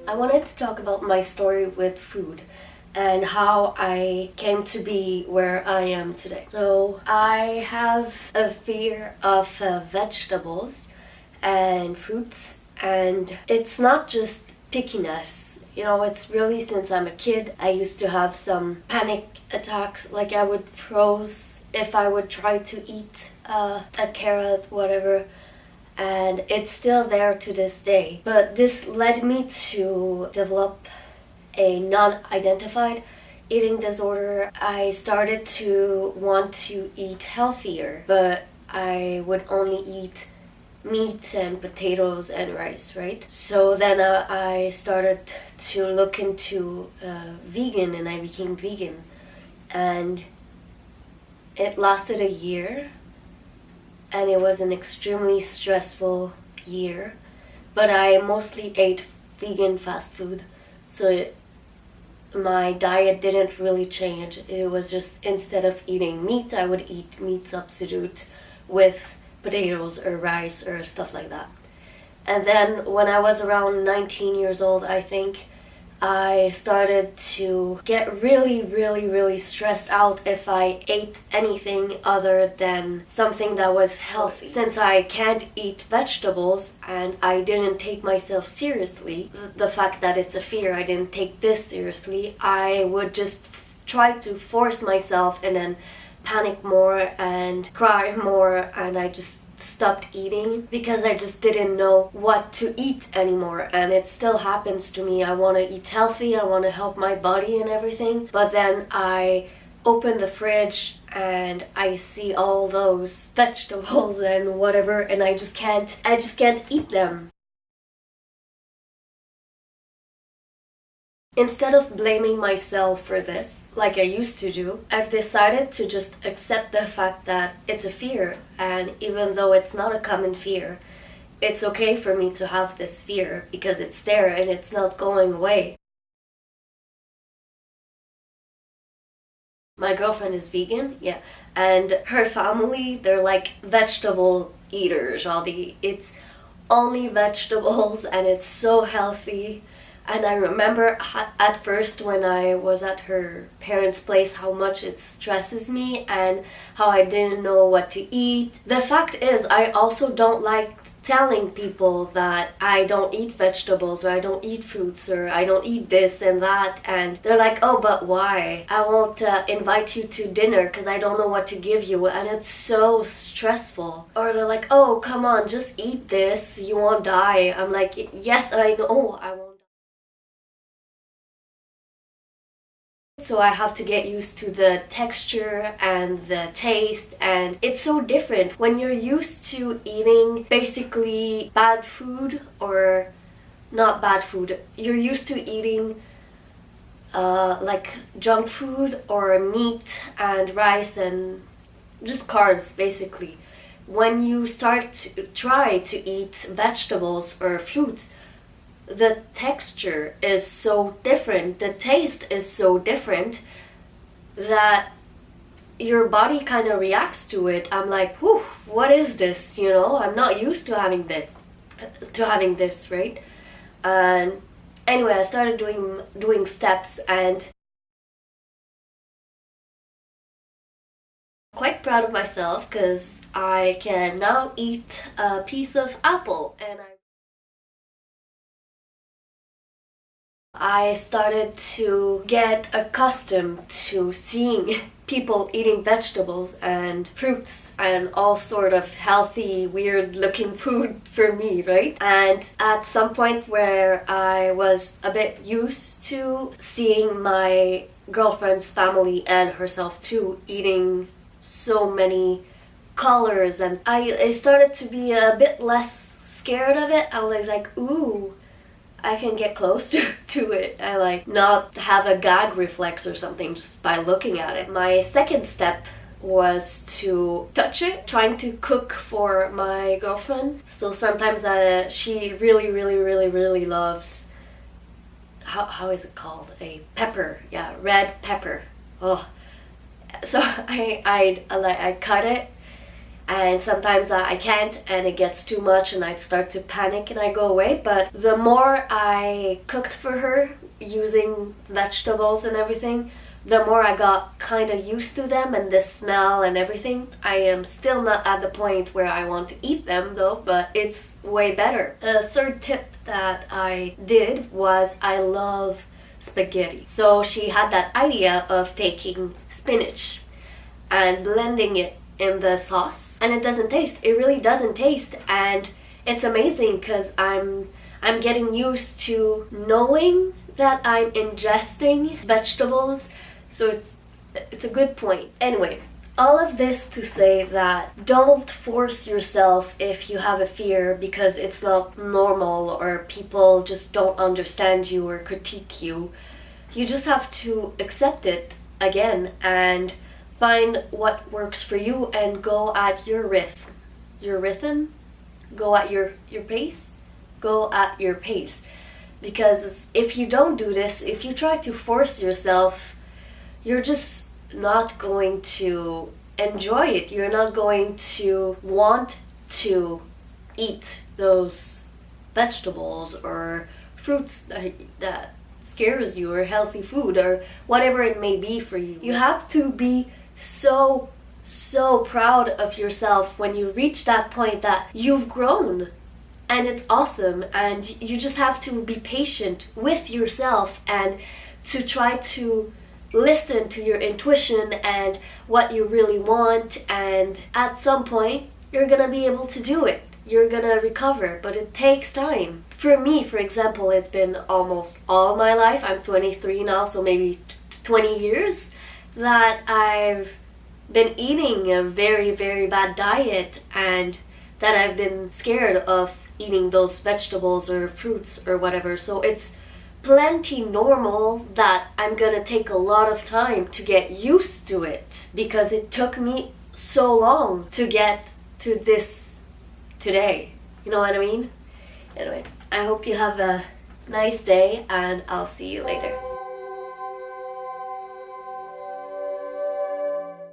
I wanted to talk about my story with food and how I came to be where I am today. So I have a fear of vegetables and fruits, and it's not just pickiness. You know, it's really since I'm a kid. I used to have some panic attacks, like I would froze if I would try to eat a carrot, whatever. And it's still there to this day. But this led me to develop a non-identified eating disorder. I started to want to eat healthier, but I would only eat meat and potatoes and rice, right? So then I started to look into vegan, and I became vegan. And it lasted a year, and it was an extremely stressful year, but I mostly ate vegan fast food, so my diet didn't really change. It was just, instead of eating meat, I would eat meat substitute with potatoes or rice or stuff like that. And then when I was around 19 years old, I think, I started to get really stressed out if I ate anything other than something that was healthy. Since I can't eat vegetables and I didn't take myself seriously, the fact that it's a fear, I didn't take this seriously, I would just try to force myself and then panic more and cry more, and I just stopped eating because I just didn't know what to eat anymore. And it still happens to me. I want to eat healthy, I want to help my body and everything, but then I open the fridge and I see all those vegetables and whatever, and I just can't eat them. Instead of blaming myself for this, like I used to do, I've decided to just accept the fact that it's a fear, and even though it's not a common fear, it's okay for me to have this fear because it's there and it's not going away. My girlfriend is vegan, yeah, and her family, they're like vegetable eaters. It's only vegetables and it's so healthy. And I remember at first when I was at her parents' place how much it stresses me and how I didn't know what to eat. The fact is, I also don't like telling people that I don't eat vegetables or I don't eat fruits or I don't eat this and that, and they're like, oh, but why? I won't invite you to dinner because I don't know what to give you, and it's so stressful. Or they're like, oh, come on, just eat this, you won't die. I'm like, yes, I know I won't. So I have to get used to the texture and the taste, and it's so different when you're used to eating basically bad food, or not bad food, you're used to eating like junk food or meat and rice and just carbs basically. When you start to try to eat vegetables or fruits, the texture is so different, the taste is so different that your body kind of reacts to it. I'm like, whew, what is this? You know, I'm not used to having this, right? And anyway, I started doing steps, and I'm quite proud of myself because I can now eat a piece of apple, and I started to get accustomed to seeing people eating vegetables and fruits and all sort of healthy, weird looking food for me, right? And at some point where I was a bit used to seeing my girlfriend's family and herself too eating so many colors, and I started to be a bit less scared of it. I was like, ooh, I can get close to it. I like not have a gag reflex or something just by looking at it. My second step was to touch it, trying to cook for my girlfriend. So sometimes she really loves, how is it called? A pepper, yeah, red pepper. Oh, so I cut it And sometimes I can't, and it gets too much and I start to panic and I go away. But the more I cooked for her using vegetables and everything, the more I got kind of used to them and the smell and everything. I am still not at the point where I want to eat them though, but it's way better. The third tip that I did was I love spaghetti. So she had that idea of taking spinach and blending it in the sauce, and it doesn't taste. It really doesn't taste, and it's amazing because I'm getting used to knowing that I'm ingesting vegetables. So it's a good point. Anyway, all of this to say that don't force yourself if you have a fear because it's not normal or people just don't understand you or critique you. You just have to accept it again and find what works for you and go at your rhythm. Your rhythm? Go at your pace? Go at your pace. Because if you don't do this, if you try to force yourself, you're just not going to enjoy it. You're not going to want to eat those vegetables or fruits that scares you, or healthy food, or whatever it may be for you. You have to be so proud of yourself when you reach that point that you've grown, and it's awesome. And you just have to be patient with yourself and to try to listen to your intuition and what you really want, and at some point you're gonna be able to do it. You're gonna recover, but it takes time. For me, for example, it's been almost all my life. I'm 23 now, so maybe 20 years that I've been eating a very, very bad diet, and that I've been scared of eating those vegetables or fruits or whatever. So it's plenty normal that I'm gonna take a lot of time to get used to it, because it took me so long to get to this today. You know what I mean? Anyway, I hope you have a nice day, and I'll see you later.